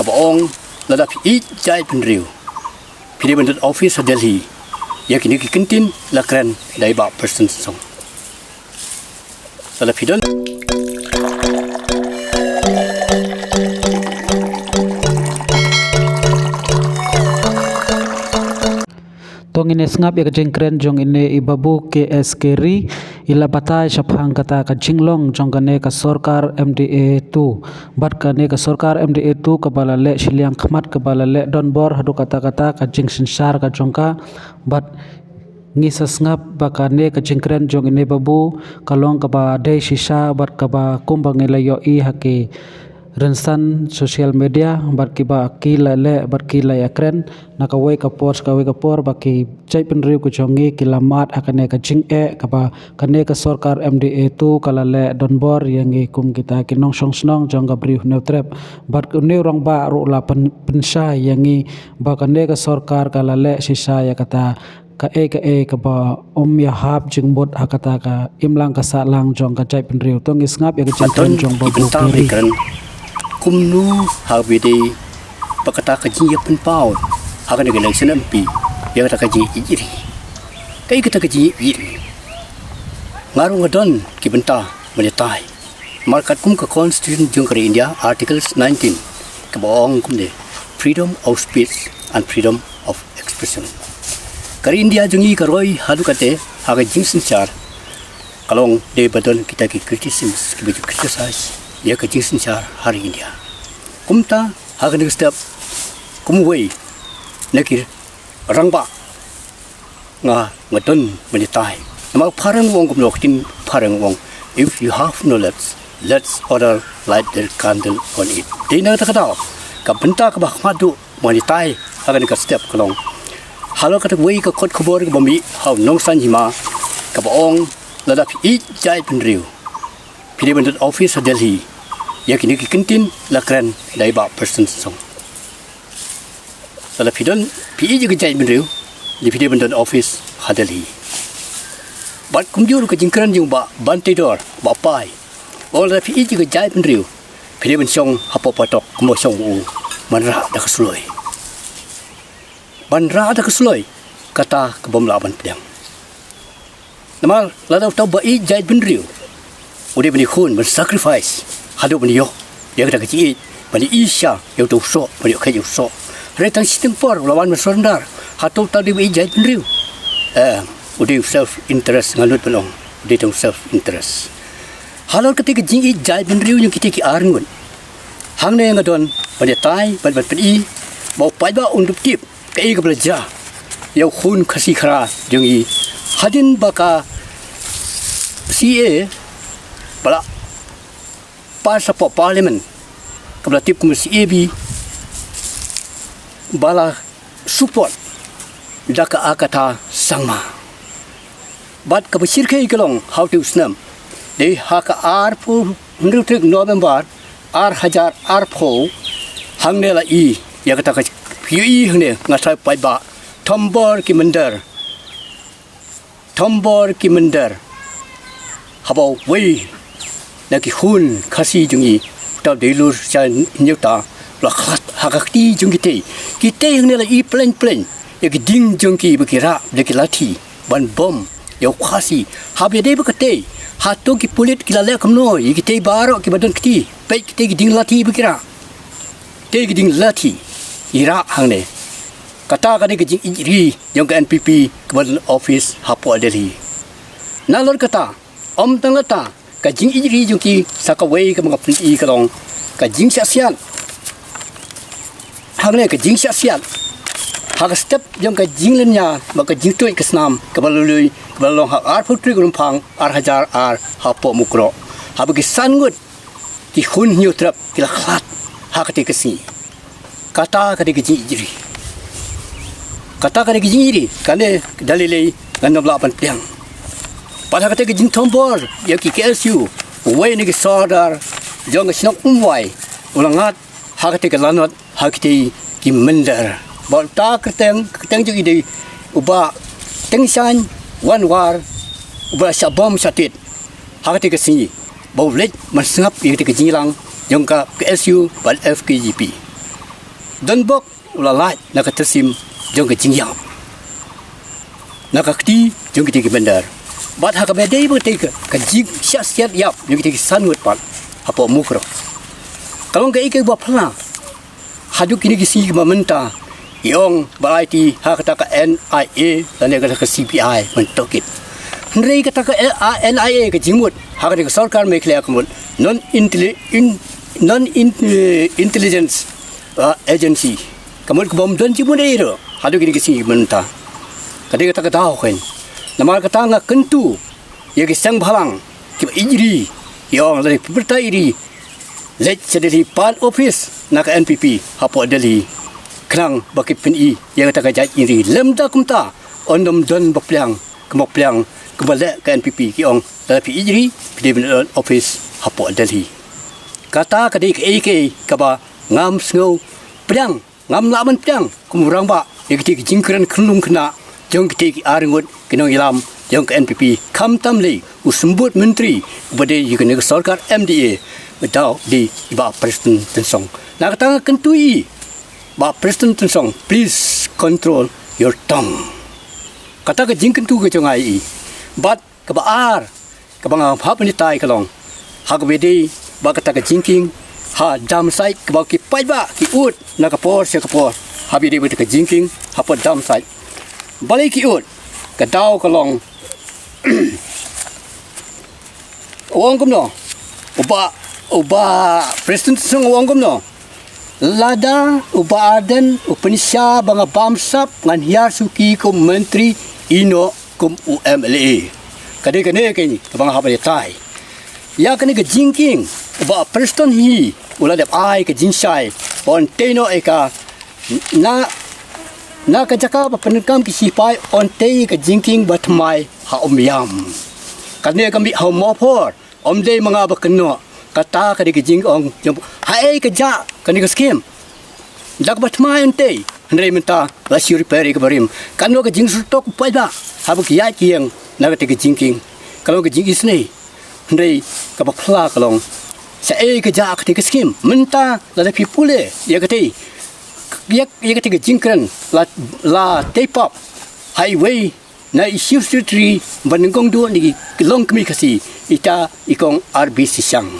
kabaong ladap ieid jait bynriew pili bandut office Delhi ya kini kikentin lakran dai ba person song ladap hidon tong ini sngap ya kejengkren jong ini Babu Keri ila batai shaphang kata ka jinglong jong kane ka sarkar MDA 2 bat kane ka sarkar MDA 2 ka balale shiliang khmat ka balale donbor hadu kata ka jing sinsar ka jongka bat ngisa sngap bakane ka jengkren jong ini Babu kalong ka ba dei shisha bat ka ba kumbang ilayo I hake rensan sosial media bat kiba kila le bat kila yakren nakawai ka post kawai ka por baki jait bynriew ku jongi kilamat akane ka jing ka ba kane ka sarkar MDA 2 kala le donbor yangi kum kita kinong songsnong jong ka brief neutrep bat ne rong ba ru la pensha yangi ba kane ka sarkar kala le sisa ya kata ka ka ba ya hap jingbot hakata ka imlang ka salang jong ka jait bynriew tong isngap ya ka jeng jong Babu Keri kumnu habide pakata kaji ya penpau akan dengan election MP yang kata kaji iri kai kata kaji iri ngaru ngadon ki benta meletai markat kum ka constitution jung kari India articles 19 ka bawang kum de freedom of speech and freedom of expression kari India jungi karoi hadu kate haga jing sinchar kalong de badon kita ki criticism ki beju criticize ya ka jing sinchar hari India kumta haga nig step kumwei nakir rangba nga ngadon melitai nama parang wong kum loktin parang wong if you have knowledge let's order light the candle on it dina ta kata ka benta ka ba madu melitai haga nig step kalong halo kata wei ka kot khobor ka bami haw nong san hima ka baong ladap ieid jait bynriew pili bandut office Delhi ya kini kikentin lakran dai ba person song ladap hidon pi je jait bynriew di pili bandut office Delhi bat kumjur ka jingkran jung ba bantidor ba pai ol ladap ieid je jait bynriew pili bensong hapo patok kumo song u manra da kesloi banra da kesloi kata kebom laban pedang nama ladap tau ba ieid jait bynriew udah bani khun ban sacrifice hadu bani yo dia kata kecil bani isya yo tu so bani kaya so retang sistem por lawan surrender hatu tadi ieid jait bynriew udah self interest ngalut pelong udah tu self interest halal ketika jing ieid jait bynriew yang kita ki arngun hang ne ngadon bani tai ban pedi mau pai ba untuk tip kai ka belajar yo khun khasi khara jungi hadin baka CA bala pas apa parlimen kabla tip komisi AB bala support daka akata sangma bat ka besir kai kalong how to snam de haka arpo nrutik November hajar arpo hangne la I ya kata ka phi hangne ngasai pai ba tombor ki mender habau wei naki hun khasi jungi ta delur cha nyuta la khat hakati jungi kite hangne la I plan ya ki ding jungi bekira dekilati ban bom ya khasi habe de bekate hatu ki pulit kilale kamno yi kite baro ki badan kiti pe kite ki ding lati bekira te ki ding lati ira hangne kata kani ki jing iri yang ke NPP kebadan office hapo Delhi nalor kata om tang lata ka jing iri jungi sakawai ka mga pli kalong ka jing sian hangne ka jing sian hak step yang ka jing lenya maka jing toi kesnam ka balului balong hak ar putri gumpang ar hajar ar hapo mukro habagi sangut ki hun hiu trap kila khat hak te kesi kata ka de jing iri kata ka de jing iri kane dalilei ngandom lapan piang pada kata ke jing tombor ya ki KSU wei ni ke sodar jong snok umwai ulangat hak te ke lanot hak te ki mender bol ta keteng ju ide uba tengsan wan war uba sabom satit hak te ke sini bau let masngap ye te ke jinglang jong ka KSU bal FKGP don bok ula lait nak tersim jong ke jingyam nak akti jong ke bandar bat ha ka bedai bo te ka jing siat yap jong ke sanwat pat apa mukro kalau ke ike bo pla hadu kini ki si mamenta yong balai ha kata ka NIA dan kata ka CPI mentokit Henry kata ka NIA ke jimut ha kata ka sarkar mekhle akamut non intelligence agency kamut ke bom don jimut ero hadu kini ki si menta kadi kata ka tahu kan nama kata nga kentu ya ki sang bhalang ki ijri yong dari pemerintah iri leit sedeli pan office nak NPP hapo Delhi kerang baki PNI yang kata jait iri lemda kumta ondom don baplang kemoplang kembali ke NPP kiong dari ijri pdbn office hapo Delhi kata kadi ke AK kaba ngam sngau pedang ngam laman pedang kumurang ba yang kita jingkran kenung kena jong kita aringut kinong ilam jong ke NPP kam tamli usembut menteri kepada juga sarkar MDA Bedau di iba prestun tensong. Nak kata kentui ba prestun tensong. Please control your tongue. Kata ke jing kentu ke jong ai. Bat ke baar ke bang ha penitai kalong. Ha ke bedi ba kata ke jingking ha dam sai ke ba ki pai ba ki ut nak ke por se ke por. Ha bedi be ke jingking ha po dam sai. Balai ki ut ke dau kalong. Wong kum no. Uba prestun sung wong kum no lada uba arden upanisya banga bamsap ngan hiar suki kum menteri ino kum UMLA kade kene banga habale tai ya kene ke jingking uba prestun hi ula dep ai ke jinsai on teno eka na ka jaka ba penekam ki sipai on te ke jingking batmai ha yam kane kami ha mopor omde manga ba kenno kata kadi ke jing ong hai ke ja kani ke skim dak batma ente ndai menta la si repair ke barim kanu ke jing stok pai ba habu ki ya kieng na ke jingking kalau ke jing isne ndai ka ba phla kalong sa ke ja ke skim menta la de pipule ya ke ke jingkran la tape up highway na issue street banengkong do ni long kmi kasi ita ikong RBC sang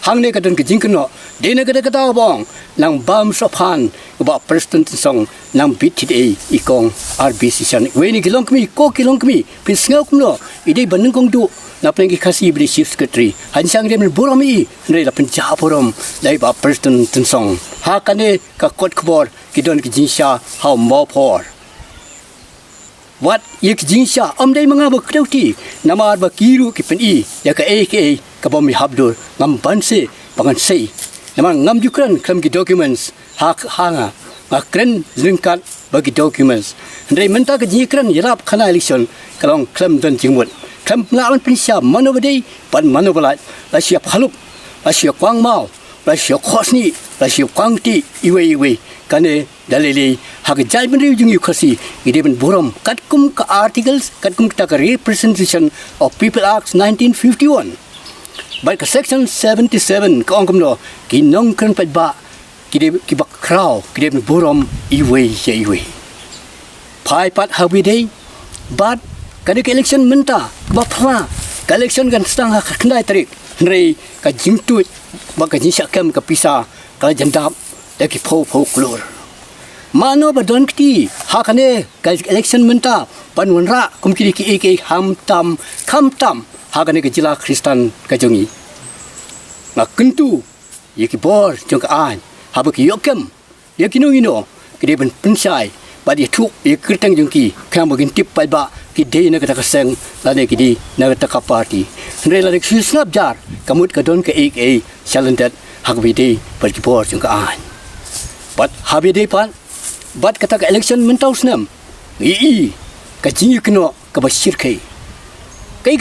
hangne kadon ke jingkno dena kata bong nang bam sopan ba prestun song nang BTA ikong RBC sang weni kilong kmi pin sngau kumno ide banengkong do na plengi kasi bri chief secretary hansang dem burami nei la penja borom dai ba prestun song ha kane ka kot khbor kidon ki jinsha how mo por wat yek jinsha amdai manga ba krauti namar ba kiru ki PNI ya ka AK ka bom habdur ngam banse pangan sei namar ngam jukran klam ki documents hak hanga ngakren lingkat bagi documents ndai menta ka jikran yarap khana election kalong klam don jingmut klam lawan pinsya manobadei pan manobalat la siap halup la siap kwang mau la siap khosni la siap kwangti iwe kane dalili hak jai bynriew jung yukhasi ideben borom katkum ka articles katkum ta ka representation of people act 1951 by section 77 ka ongkom no kinong kan pa ki bak kraw kideben borom iwe pai pat habidei bat kade election menta ba phla election kan stang ha khnai tarik nrei ka jingtu ba ka jinsakam ka pisa ka jandap da ki pho klor mano badon kti hakane ka election menta panwanra kumkiri ki ek ham tam hakane ke jila kristan ka jongi na kentu yeki bor jong ka an habaki yokem yekino ino kideben pensai badi thuk yekirtang jongki kham bagin tip pai ba ki de na ka seng la ne ki di na ka party nre la ki snap jar kamut ka don ka ek challented hakbi de par ki bor jong ka an but habide pan bat kata ka election mentaus nam ka jingi kno ka basir kai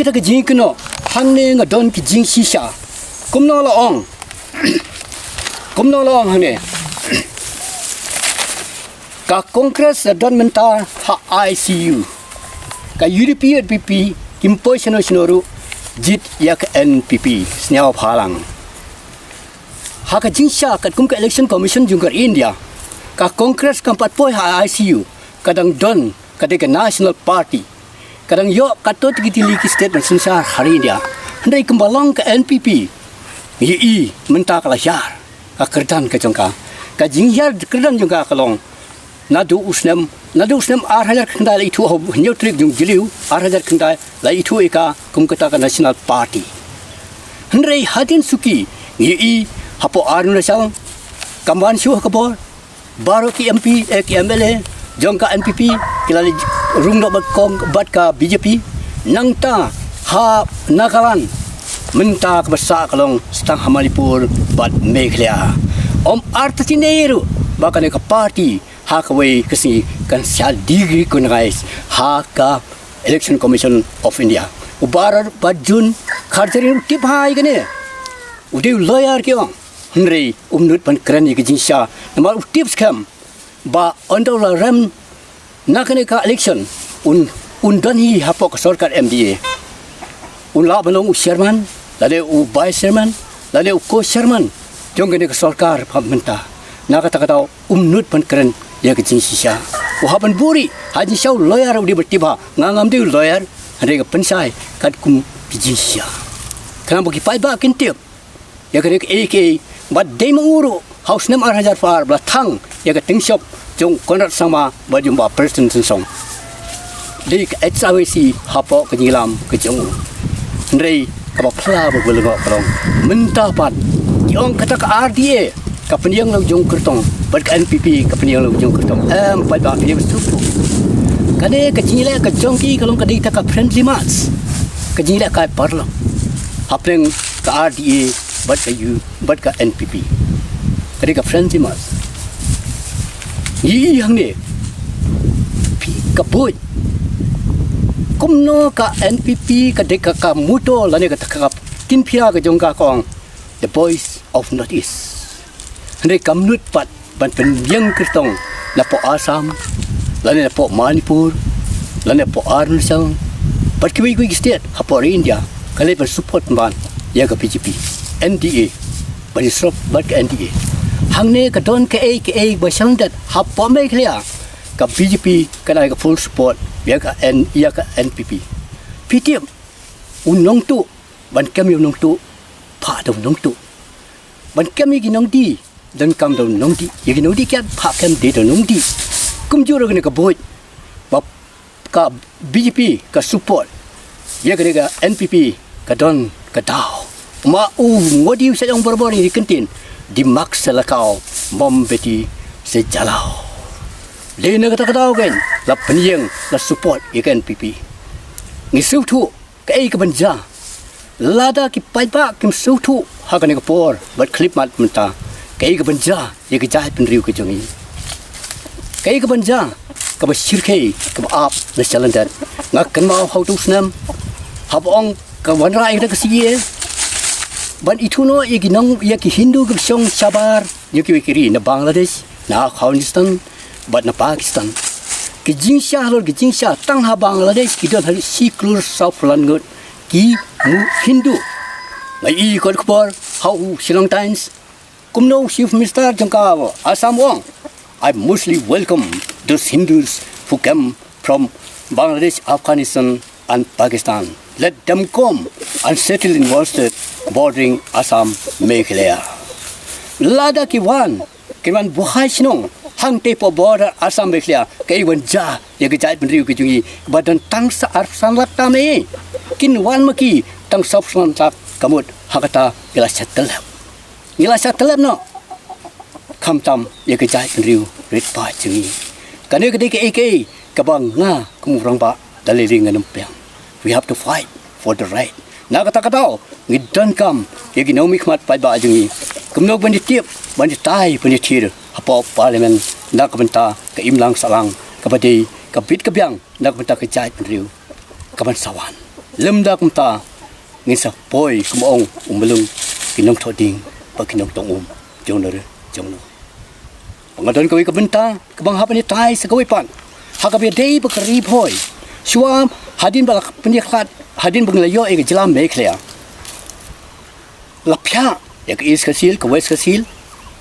kata ka jingi kno hangne nga don ki jing shisha kumno la ong hangne ka congress don menta ha ICU ka European PP kimpoisano sinoru jit yak NPP snyao phalang ha ka jingsha ka kum ka election commission jungkar India ka kongres ka 4 poi ha ICU kadang don kadang national party kadang yo katot gitili ki statement sensar hari dia handai kembalong ke NPP yi menta kala syar ka kerdan ka jongka ka jingyar kerdan jongka kalong nadu usnem arhajar kendai la itu nyotrik jung jiliu arhajar kendai la itu eka kumkata ka national party handai hadin suki yi hapo arun sang kamban syuh kabor baru ki MP ki MLA jongka NPP kilali rungno bat ka BJP nangta ha nakalan menta kebasa kalong stang hamalipur bat Meghalaya om artatineru bakane ka party ha kawai kasi kan syal degree kun guys ha ka election commission of India ubarar bajun kharjari tip hai gane ude lawyer ke bang Henry umnut pan keren ke jinsya nama tips kam ba under la rem nakane ka election undan hi hapok sarkar MDA la balong chairman lade vice chairman lade co-chairman jongane ka sarkar pamenta nakata kata umnut pan keren ya ke jinsya haban buri haji shaw lawyer udi bertiba ngangam de lawyer hande ka pensai kat kum jinsya kana bagi pai ba kintip ya ke AK bad day manguru house nem arhajar far blathang ya ka tingshop jong konrat sama bajumba prestun song di HWC hapo ke ngilam ke jong ndrei ka ba phla ba gulgo krong menta pat yong kata ka RDA ka peniang lo jong kertong bad ka NPP ka peniang lo jong kertong pai ba dia suku kane ka jingila ka jongki kalong ka dita ka friendly match ka jingila ka parlo hapeng ka RDA bad ka NPP kadi ka friendly match yi yang ni ka boy kumno ka NPP ka deka ka muto lane ka ka kinpia ka jongka kong the voice of Northeast hande kamnut pat ban pendiang kertong la po Assam lane po Manipur lane po Arunachal pat kiwi state hapo India kale per support ban ya ka BJP NDA bani sop bat ka NDA hangne ka don ka a basang dat hapo Meghalaya ka BJP kana ka full support ya ka NPP PTM unong tu ban kami unong tu pa dong nong tu ban kami ginong di dan kam dong nong di ya ginong di kat pa kam de dong nong di kum juro ka boy ka BJP ka support ya ka NPP ka don ka daw ma ngodi sa yang berbor ni kentin dimak selakau mom beti sejalau lena kata kan la peniang la support ikan NPP ngisuh tu kai ke banja lada ki paiba kim suh tu ha kan ke por bat clip mat menta kai ke banja ye ke jait bynriew ke jongi kai ke banja ka ba sirkai ka ba ap na chalandan ngak kan mau hau tu snam habong ka wanrai da ke sie ban itu no ye ginong ye ki Hindu ke song sabar ye ki Keri na Bangladesh na Afghanistan bat na Pakistan ki jingsha tang ha Bangladesh ki don siklur Southland ngot ki mu Hindu ngai ko khbar how Sri Times kumno chief minister jangka Assam wong I mostly welcome those Hindus who come from Bangladesh, Afghanistan and Pakistan. Let them come and settle in one state bordering Assam, Meghalaya. Lada kiwan buhay sinong hang tepo border Assam Meghalaya kay wanja ya jait bynriew ke jungi badan tang sa arsan lak tame kinwan maki tang sopsan tak kamut hakata ila satelap no kamtam ya jait bynriew rit pa jungi kane ke AK kabang nga kumurang ba daliling ngampang. We have to fight for the right. Nakata-kataw, ngidan kam, ya ginaumi kmat pa ba jungi. Kumnog banditip, banditai banditir, hapo parliament, nakabanta, kaimlang salang, kabadi, kabit kabyang, nakabanta ka jait bynriew, kabansawan. Lemda kumta, ngisa poy kumaong umbelung, kinong toding, pag kinong tong jongno. Pangadon kawi kabanta, kabang hapan ni tay sa kawipan, hakabi day pagkarib hoy, suam, hadin balak penyeklat hadin banglayo ke jelam Meghalaya lapya ya ke east kasil ke west kasil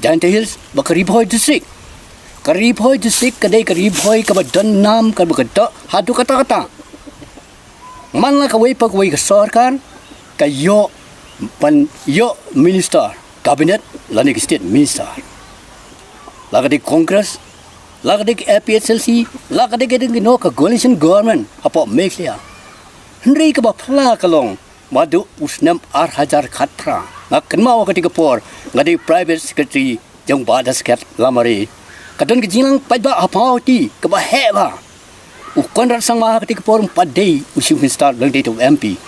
Giant Hills bakariboy district Karibhoy disik kadai karibhoy kabadan nam kabagada hadu kata-kata. Manla kawai pagwai ke sarkar kayo minister kabinet lani ke state minister. Lagadi Congress, lagadi APSLC, lagadi ke no ka coalition government apa meklia. Henry ka bapla kalong madu usnam 8,000 khatpra. Ngak kenmau ketika por ngadi private secretary jong badas kat lamari. Kadon ke jilang pajba apau ti ke baheba. Konrad sang maha ketika por padai usiu minister lang date of MP.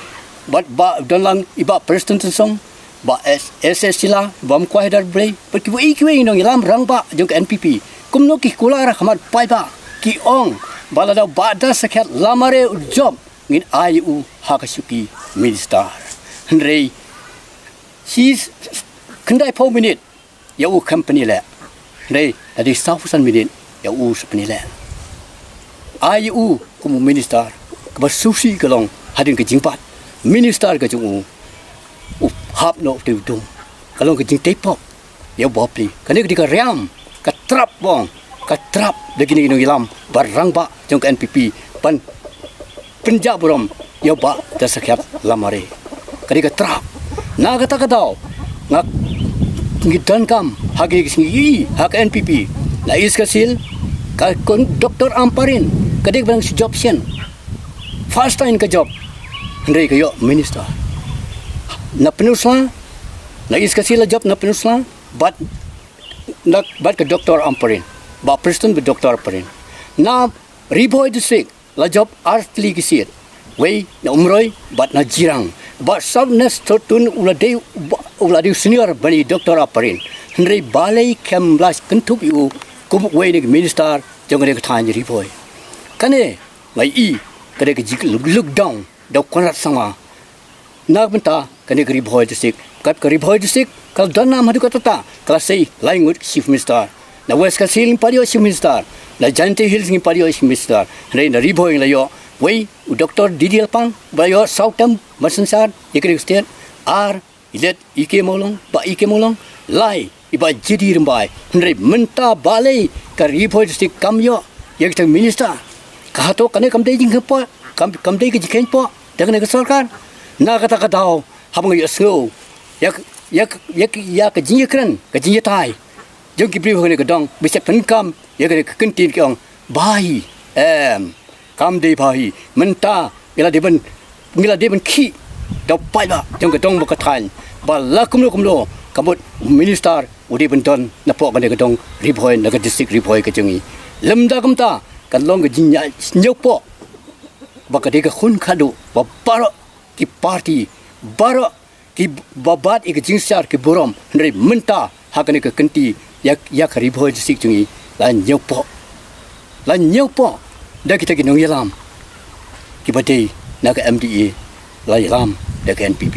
But ba don lang iba prestun song ba SS sila bam kwaidar bre perki wa ikwe nong ilam rang ba jong NPP kumno ki kulara khamar paiba ki ong balada bada sakhat lamare job ngin IU hakasuki minister henry she's kendai 4 minute ya u company la henry ada 1,000 minute ya u company la IU kumu minister ke susi kalong hadin ke jingpat minister ke jung hap no tu dung kalau ke jing tepok ya bopli kan ke dika riam ka trap bong ka trap begini no ilam barang ba jong ke NPP pan penjak borom ya ba tasakyap lamare kadika trap na kata kadau ngak ngidan kam hagi singi hak NPP la is kasil ka kon doktor amparin kadik bang job sen first time ke job ndai ke yo minister na penusla na is kasil job na penusla but ke doktor amparin ba prestun be doktor amparin na riboy district la job artli kisit wei na umroi but na jirang but sabnes totun ulade senior bani doktor amparin ndai balai kemblas kentup yu kum wei ni minister jong ne khan riboy kane mai I kade ke jik look down da konrat sama nak benta kane gari boy district kat gari boy district kal dana madu kata kala sei language chief minister na west ka siling padio chief minister na jante hills ni padio chief minister nei na riboy la yo wei doctor didil pang ba yo sautam masansar ikri state ar ilet ike molong lai iba jadi rembai nei menta balai ka riboy district kam yo yak tang minister kahato kane kam dei jing po kam dei ke jiken po dengan ke sarkar na kata kadau habang yo snow yak ke jinye kran ke jinye tai jong ki priho ne kadang bisa penkam yak ke kentin ke ong bai kam dei bai menta ngila deben ki do pai ba jong ke dong ka tan ba la kumlo kabut minister udi benton na po ka ne kadang riboy na ka district riboy ke jongi lemda kamta kan long ke jinya nyopo baka de ka khun khadu ba baro ki party baro ki babat ik jingsar ki borom ndre menta hakane ka kenti yak riboy district jungi la nyopo da kita ki nong yalam ki bade na ka MDA la yalam da ka NPP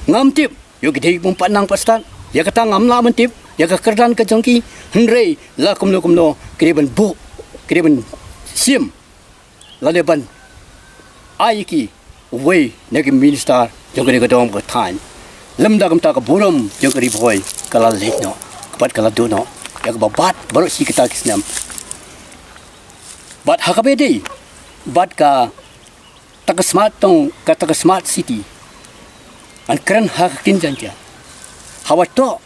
ngam tip yo ki dei pung panang pastan ya kata ngam la mentip ya ka kerdan ka jongki ndre la kumlo ki ben bu ki ben sim la le ban aiki wei nagi minister jong ne gadom ka than lemda kam ta ka borom jong ri boy kala leit no kapat kala do no ya ka babat baru si kita kisnam bat hakabedi bat ka tak smart city an kran hakin janja hawato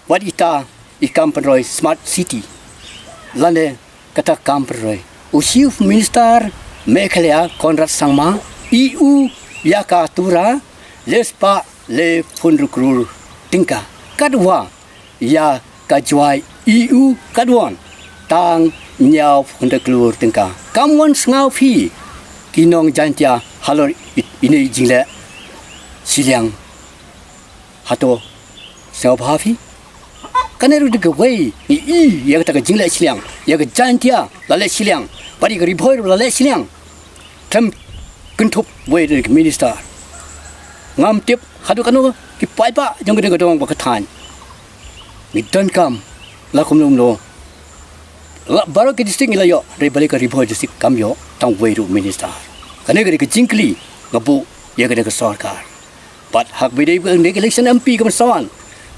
wat ita ikam penroy smart city lane kata kam penroy usiu minister Mekhalaya Konrad Sangma EU yaka tura lespa le funrukrul tingka kadwa ya kajwai EU kadwan tang nyau funrukrul tingka kamwan ngau phi kinong jantia halor ini jingle silyang hato sao phafi kaneru de wei I ya ta jingle silyang ya jantia la le silyang pari gari boy la le silyang tam kentup wei de minister ngam tip hadu kanu ki pai pa jong de gadong ba khan ni dan kam la kum lo la baro ke district la yo re balik ka riboy district kam yo tang wei ru minister kane gari ke jingkli ngabu ye ga de sarkar but hak bidai ne election MP kam sawan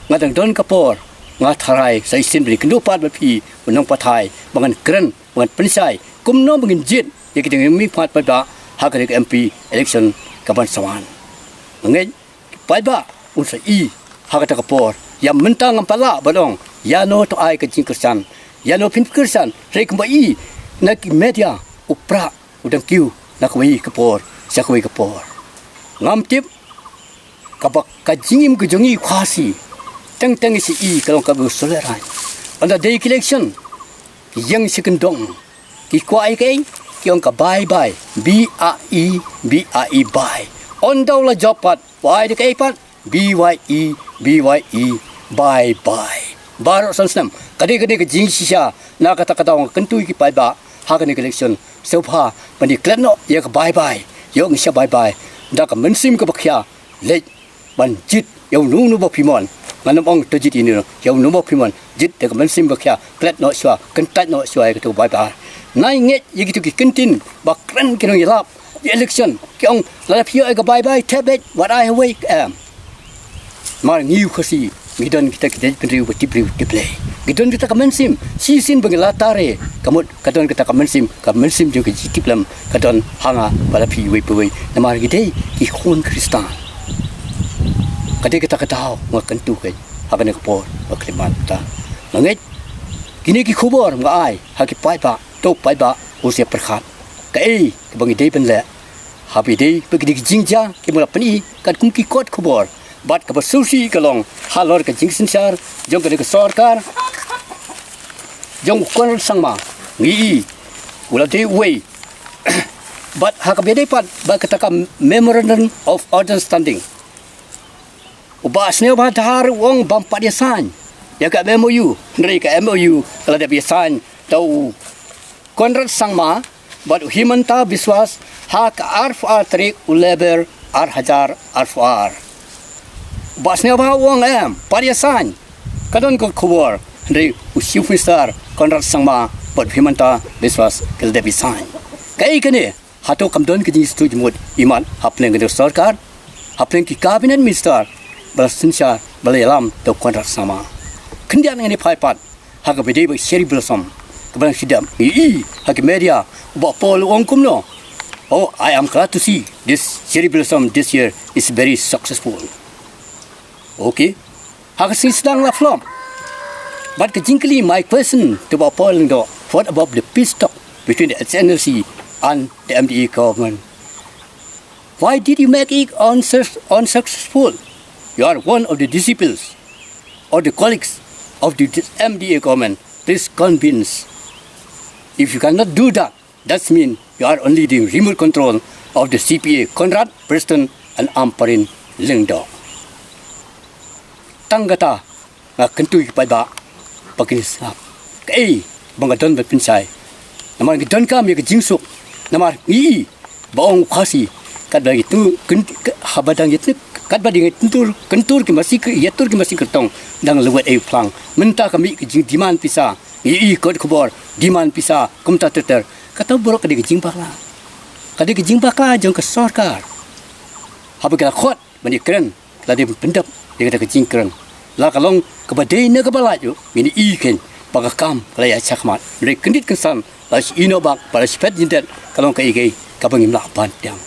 ngadang don kapor ngatarai sai sin beri kendupat bapi unang patai bangan keren bangan penisai kumno bangin jit ya kita mi pat pada hak ke MP election kaban sawan ngai pada usai hak ta kapor yang mentang ampala balong ya no to ai ke jingkersan ya no pin kersan rei kembai nak media upra udang kiu nak wei kapor sakoi kapor ngam tip kabak kajingim kejongi khasi teng isi kalau kabu solerai anda day election yang sekendong ki kuai ke kiong ka bye BAE bye on daula jopat why de kai pat BYE bye baro sansam kade ke jing sisa na kata orang kentui ki pai ba hakan election sofa bani klenno ya ka bye yo ngisya bye da ka mensim ka bakya leit ban jit yo nu ba pimon manam ong to jit ini yo nu ba pimon jit da ka mensim bakya klet no swa kentat no swa ka tu bye nai nget yigitu ki kentin bakran kino yalap election ki ong la pio ka bye tabet what I wake mar ngiu khasi midon kita bynriew play gidon kita kamensim sisin bengelatare kamut kadon kita kamensim juga jitiplam kadon hanga pada pi we namar gidei ki khon kristan kade kita tahu makan tu kai hakan ke por aklimat ta mangai kini ki khubor ngai haki pai ba to pai ba usia perkhat kai bangi dei pen le habi dei bagi jingja ki mula pani kad kum ki kot khubor bat ka susi kalong halor ka jingsin sar jong ka sarkar jong kon sangma ngi ula dei we but hakabede pat ba kataka memorandum of understanding ubasnya ba dhar wong bampat dia san ya ka MOU ndri ka MOU kalau dia biasan tau konrad sangma but himanta biswas hak arfar trik uleber hajar arfar basnya ba wong pariasan kadon ko khobor ndri usiu fisar konrad sangma but himanta biswas kalau dia biasan kai kene hato kamdon ke jistu jmut iman hapne ke sarkar hapne ki cabinet minister bersensa belalam to kontrak sama kendian ini paipat hak bede be seri blossom keban sidam hak media ba pol ongkum no oh I am glad to see this seri blossom this year is very successful okay hak sedang la flop but kejingkli my question to ba pol do what about the peace talk between the SNLC and the MDA government why did you make it unsuccessful? You are one of the disciples or the colleagues of the MDA government. Please convince. If you cannot do that, that means you are only the remote control of the CPA, Conrad, Prestun, and Amparin Lingdo. Tanggata, nga kentui pada pakinis ngap. Kay, bangadon berpinsay. Namar gidon kami ke jingsuk. Namar baong khasi. Kadang itu habadang itu kat bading kentur ke masih ke yatur ke masih kertong dang lewat plang mentah kami ke jing diman pisa kod khobor diman pisa kumta teter kata borok ke jing bakla kade ke jing bakla jong ke sarkar hab ke khot bani keren la de pendap de ke jing keren la kalong ke badai ne ke balaju ini ken bagakam la ya chakmat re kendit kesan la ino bak para spet jindet kalong ke kabangim la ban yang